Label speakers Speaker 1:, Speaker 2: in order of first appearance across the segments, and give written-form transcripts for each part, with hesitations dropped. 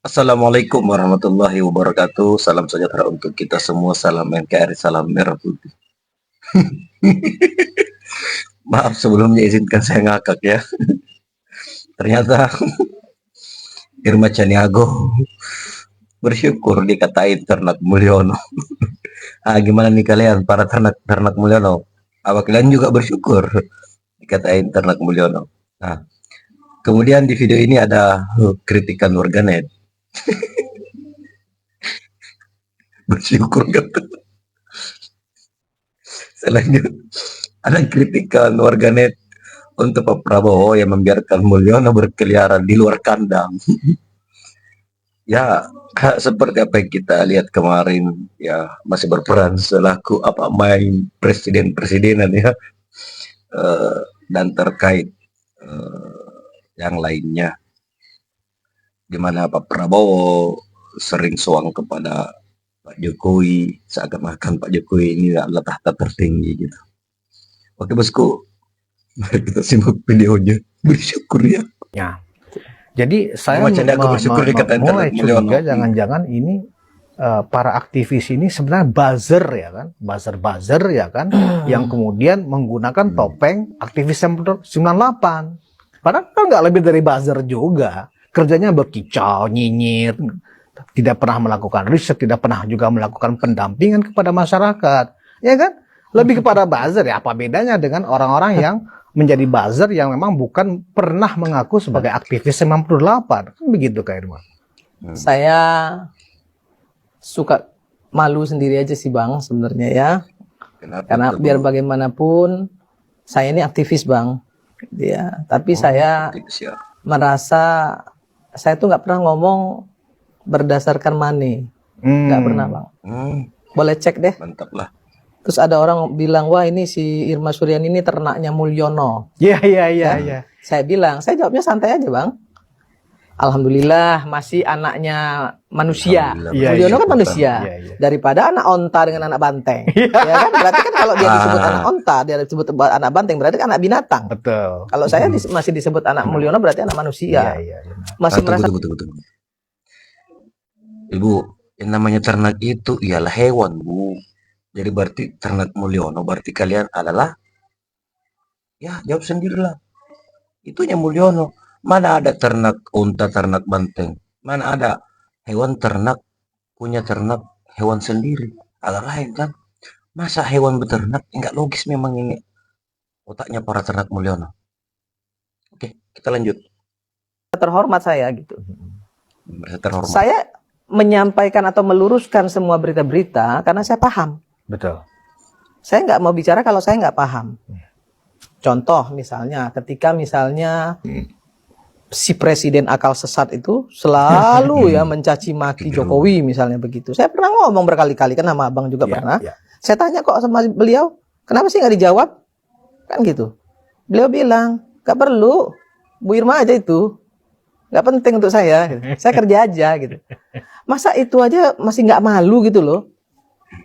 Speaker 1: Assalamualaikum warahmatullahi wabarakatuh. Salam sejahtera untuk kita semua. Salam NKRI, salam merah putih. Maaf sebelumnya izinkan saya ngakak ya. Ternyata Irma Caniago bersyukur dikatain ternak Mulyono. Gimana nih kalian para ternak Mulyono? Apa kalian juga bersyukur dikatain ternak Mulyono? Nah, kemudian di video ini ada kritikan warganet. Bersyukur gitu. Selanjutnya ada kritikan warganet untuk Pak Prabowo yang membiarkan Mulyono berkeliaran di luar kandang. Ya, seperti apa yang kita lihat kemarin, ya masih berperan selaku apa main presiden-presidenan ya, eh, dan terkait yang lainnya, di mana Pak Prabowo sering soang kepada Pak Jokowi, seakan-akan Pak Jokowi ini adalah tahta tertinggi gitu. Oke bosku, mari kita simak videonya. Bersyukur ya.
Speaker 2: Ya. Jadi saya
Speaker 1: Macam aku bersyukur dikatain
Speaker 2: mulai
Speaker 1: ternak Mulyono.
Speaker 2: curiga jangan-jangan ini para aktivis ini sebenarnya buzzer ya kan, buzzer ya kan, yang kemudian menggunakan topeng aktivis 98. Padahal kan nggak lebih dari buzzer juga, kerjanya berkicau, nyinyir, tidak pernah melakukan riset, tidak pernah juga melakukan pendampingan kepada masyarakat, ya kan? Lebih kepada buzzer ya, apa bedanya dengan orang-orang yang menjadi buzzer yang memang bukan pernah mengaku sebagai aktivis 98, kan begitu Kak Irma?
Speaker 3: Saya suka malu sendiri aja sih Bang sebenarnya ya. Karena biar bagaimanapun saya ini aktivis Bang, ya. Tapi saya merasa saya tuh nggak pernah ngomong berdasarkan money, nggak pernah Bang. Boleh cek deh.
Speaker 1: Mantap lah.
Speaker 3: Terus ada orang bilang, wah ini si Irma Suryani ini ternaknya Mulyono.
Speaker 2: Iya.
Speaker 3: Saya bilang, saya jawabnya santai aja Bang. Alhamdulillah masih anaknya manusia. Mulyono kan manusia. Daripada anak onta dengan anak banteng. Ya kan? Berarti kan kalau dia disebut anak onta, dia disebut anak banteng, berarti kan anak binatang.
Speaker 2: Betul.
Speaker 3: Kalau saya masih disebut anak Mulyono berarti anak manusia. Masih merasa.
Speaker 1: Tunggu. Ibu, yang namanya ternak itu ialah hewan, Bu. Jadi berarti ternak Mulyono, berarti kalian adalah, ya jawab sendirilah. Itunya Mulyono. Mana ada ternak unta, ternak banteng? Mana ada hewan ternak, punya ternak hewan sendiri? Agak lain kan? Masa hewan beternak? Enggak logis memang ini otaknya para ternak Mulyono. Oke, kita lanjut.
Speaker 3: Terhormat saya gitu.
Speaker 1: Merasa terhormat.
Speaker 3: Saya menyampaikan atau meluruskan semua berita-berita karena saya paham.
Speaker 2: Betul.
Speaker 3: Saya nggak mau bicara kalau saya nggak paham. Contoh misalnya, ketika misalnya si presiden akal sesat itu selalu ya mencaci maki Jokowi misalnya begitu. Saya pernah ngomong berkali-kali kan sama abang juga pernah. Saya tanya kok sama beliau, kenapa sih nggak dijawab? Kan gitu. Beliau bilang, nggak perlu, Bu Irma aja itu. Nggak penting untuk saya. Saya kerja aja gitu. Masa itu aja masih nggak malu gitu loh.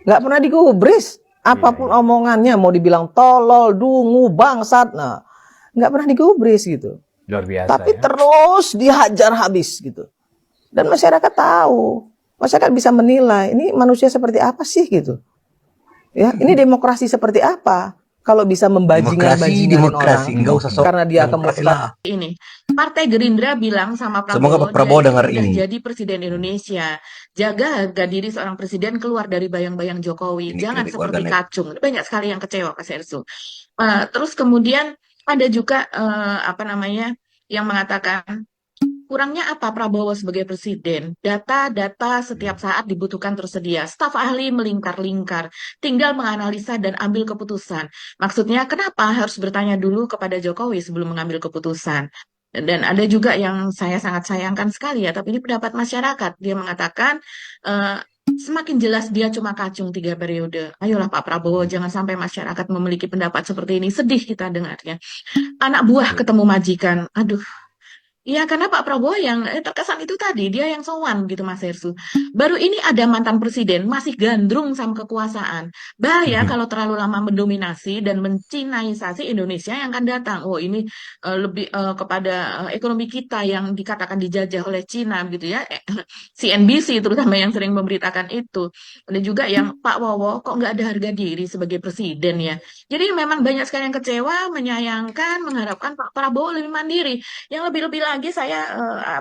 Speaker 3: Nggak pernah digubris. Apapun omongannya, mau dibilang tolol, dungu, bangsat, nah nggak pernah digubris gitu.
Speaker 2: Luar biasa.
Speaker 3: Tapi terus dihajar habis gitu. Dan masyarakat tahu, masyarakat bisa menilai ini manusia seperti apa sih gitu. Ya, ini demokrasi seperti apa? Kalau bisa membajingan-bajingan orang, karena dia akan
Speaker 4: ini. Partai Gerindra bilang sama Prabowo,
Speaker 1: semoga Pak Prabowo dengar ini.
Speaker 4: Jadi presiden Indonesia, jaga harga diri seorang presiden keluar dari bayang-bayang Jokowi.
Speaker 1: Ini
Speaker 4: jangan seperti
Speaker 1: warganet.
Speaker 4: kacung. Banyak sekali yang kecewa Pak Sersu. Terus kemudian ada juga yang mengatakan kurangnya apa Prabowo sebagai presiden? Data-data setiap saat dibutuhkan tersedia. Staf ahli melingkar-lingkar, tinggal menganalisa dan ambil keputusan. Maksudnya kenapa harus bertanya dulu kepada Jokowi sebelum mengambil keputusan? Dan ada juga yang saya sangat sayangkan sekali ya, tapi ini pendapat masyarakat. Dia mengatakan semakin jelas dia cuma kacung 3 periode. Ayolah Pak Prabowo, jangan sampai masyarakat memiliki pendapat seperti ini. Sedih kita dengarnya. Anak buah ketemu majikan. Aduh. Iya, karena Pak Prabowo yang terkesan itu tadi, dia yang sowan gitu Mas Hersu. Baru ini ada mantan presiden, masih gandrung sama kekuasaan. Bahaya kalau terlalu lama mendominasi dan mencinaisasi Indonesia yang akan datang. Oh ini lebih kepada ekonomi kita yang dikatakan dijajah oleh Cina gitu ya. CNBC terutama yang sering memberitakan itu. Ada juga yang Pak Wowo kok nggak ada harga diri sebagai presiden ya. Jadi memang banyak sekali yang kecewa, menyayangkan, mengharapkan Pak Prabowo lebih mandiri. Yang lebih-lebih lagi saya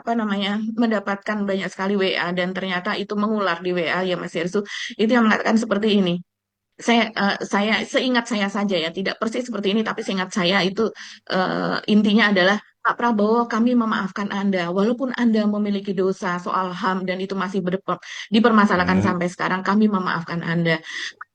Speaker 4: apa namanya mendapatkan banyak sekali WA dan ternyata itu mengular di WA ya Mas Yersu. Itu yang mengatakan seperti ini. Saya seingat saya saja ya, tidak persis seperti ini, tapi seingat saya itu intinya adalah Pak Prabowo, kami memaafkan Anda, walaupun Anda memiliki dosa soal HAM dan itu masih dipermasalahkan
Speaker 1: Hmm.
Speaker 4: sampai sekarang, kami memaafkan Anda.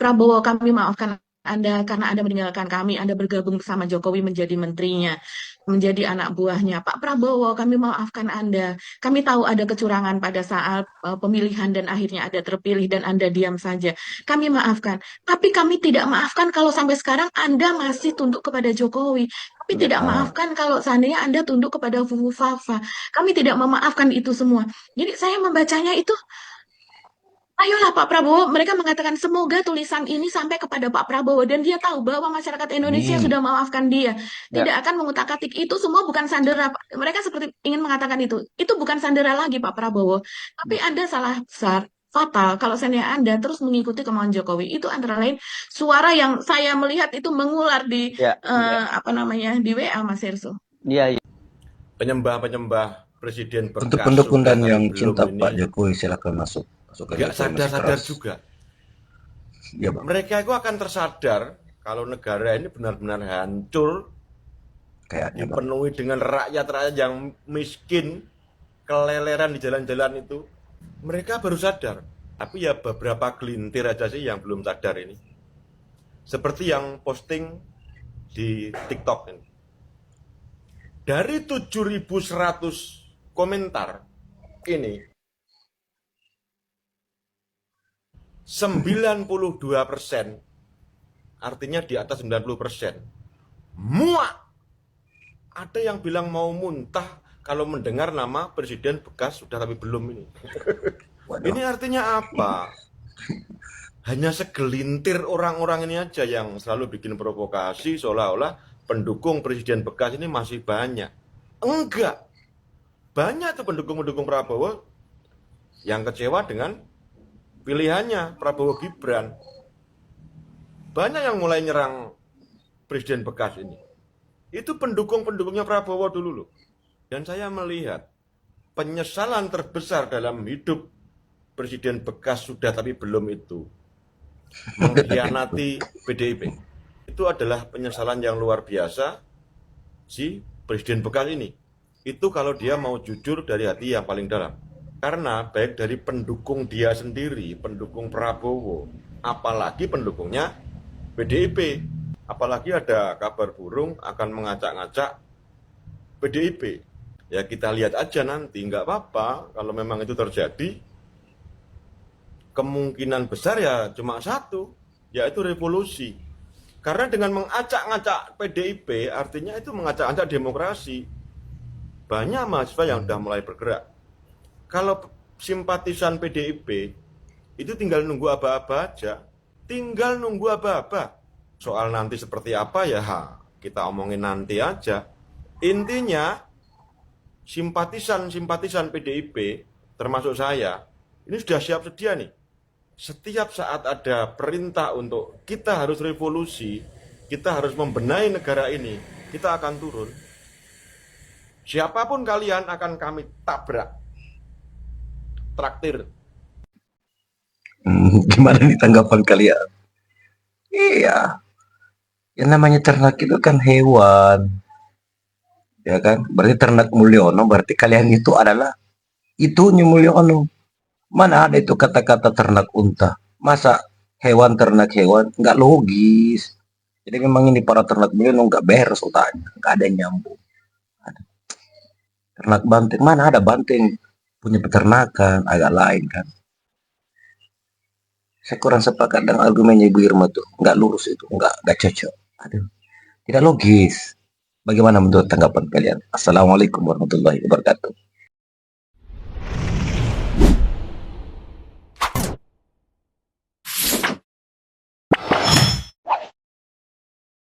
Speaker 4: Prabowo, kami maafkan Anda karena Anda meninggalkan kami, Anda bergabung bersama Jokowi menjadi menterinya, menjadi anak buahnya. Pak Prabowo, kami maafkan Anda. Kami tahu ada kecurangan pada saat pemilihan dan akhirnya Anda terpilih dan Anda diam saja. Kami maafkan. Tapi kami tidak maafkan kalau sampai sekarang Anda masih tunduk kepada Jokowi. Kami tidak
Speaker 1: Ya.
Speaker 4: maafkan kalau seandainya Anda tunduk kepada Fufu Fafa. Kami tidak memaafkan itu semua. Jadi saya membacanya itu, ayolah Pak Prabowo, mereka mengatakan semoga tulisan ini sampai kepada Pak Prabowo dan dia tahu bahwa masyarakat Indonesia
Speaker 1: Amin.
Speaker 4: sudah memaafkan dia.
Speaker 3: Ya.
Speaker 4: Tidak akan mengutak-atik itu semua bukan sandera. Mereka seperti ingin mengatakan itu. Itu bukan sandera lagi Pak Prabowo. Tapi Anda salah besar, fatal kalau seandainya Anda terus mengikuti kemauan Jokowi. Itu antara lain suara yang saya melihat itu mengular di
Speaker 3: Ya.
Speaker 4: apa namanya di WA Mas Herso.
Speaker 3: Iya, iya.
Speaker 5: Penyembah-penyembah presiden
Speaker 1: Untuk
Speaker 5: bekas
Speaker 1: pendukung
Speaker 5: sudah
Speaker 1: dan
Speaker 5: tapi
Speaker 1: yang
Speaker 5: belum
Speaker 1: cinta Pak
Speaker 5: ini
Speaker 1: Jokowi silakan masuk. Masuk aja
Speaker 5: nggak
Speaker 1: saya masih
Speaker 5: sadar-sadar
Speaker 1: keras.
Speaker 5: juga.
Speaker 1: Ya Bang.
Speaker 5: Mereka itu akan tersadar kalau negara ini benar-benar hancur,
Speaker 1: Kayaknya Bang.
Speaker 5: dipenuhi dengan rakyat-rakyat yang miskin, keleleran di jalan-jalan itu. Mereka baru sadar. Tapi ya beberapa gelintir aja sih yang belum sadar ini. Seperti yang posting di TikTok ini. Dari 7.100 komentar ini 92%, artinya di atas 90%, muak. Ada yang bilang mau muntah kalau mendengar nama presiden bekas sudah tapi belum ini.
Speaker 1: Waduh.
Speaker 5: Ini artinya apa? Hanya segelintir orang-orang ini aja yang selalu bikin provokasi seolah-olah pendukung presiden bekas ini masih banyak. Enggak. Banyak tuh pendukung-pendukung Prabowo yang kecewa dengan pilihannya Prabowo Gibran. Banyak yang mulai nyerang presiden bekas ini. Itu pendukung-pendukungnya Prabowo dulu loh. Dan saya melihat penyesalan terbesar dalam hidup presiden bekas sudah tapi belum itu mengkhianati PDIP. Itu adalah penyesalan yang luar biasa si presiden bekas ini. Itu kalau dia mau jujur dari hati yang paling dalam. Karena baik dari pendukung dia sendiri, pendukung Prabowo, apalagi pendukungnya PDIP, apalagi ada kabar burung akan mengacak-ngacak PDIP. Ya kita lihat aja nanti, nggak apa-apa kalau memang itu terjadi. Kemungkinan besar ya cuma satu, yaitu revolusi. Karena dengan mengacak-ngacak PDIP, artinya itu mengacak-ngacak demokrasi. Banyak mahasiswa yang sudah mulai bergerak. Kalau simpatisan PDIP, itu tinggal nunggu aba-aba aja. Tinggal nunggu aba-aba. Soal nanti seperti apa ya, kita omongin nanti aja. Intinya, simpatisan PDIP, termasuk saya, ini sudah siap sedia nih. Setiap saat ada perintah untuk kita harus revolusi, kita harus membenahi negara ini, kita akan turun. Siapapun kalian akan kami tabrak. Traktir.
Speaker 1: Gimana nih tanggapan kalian? Iya, yang namanya ternak itu kan hewan, ya kan? Berarti ternak Mulyono, berarti kalian itu adalah itunya Mulyono. Mana ada itu kata-kata ternak unta? Masa hewan ternak hewan? Nggak logis. Jadi memang ini para ternak Mulyono nggak beres otaknya, nggak ada yang nyambung. Ternak banteng, mana ada banteng punya peternakan, agak lain kan. Saya kurang sepakat dengan argumennya Ibu Irma tuh, nggak lurus itu, nggak cocok. Aduh, tidak logis. Bagaimana menurut tanggapan kalian? Assalamualaikum warahmatullahi wabarakatuh.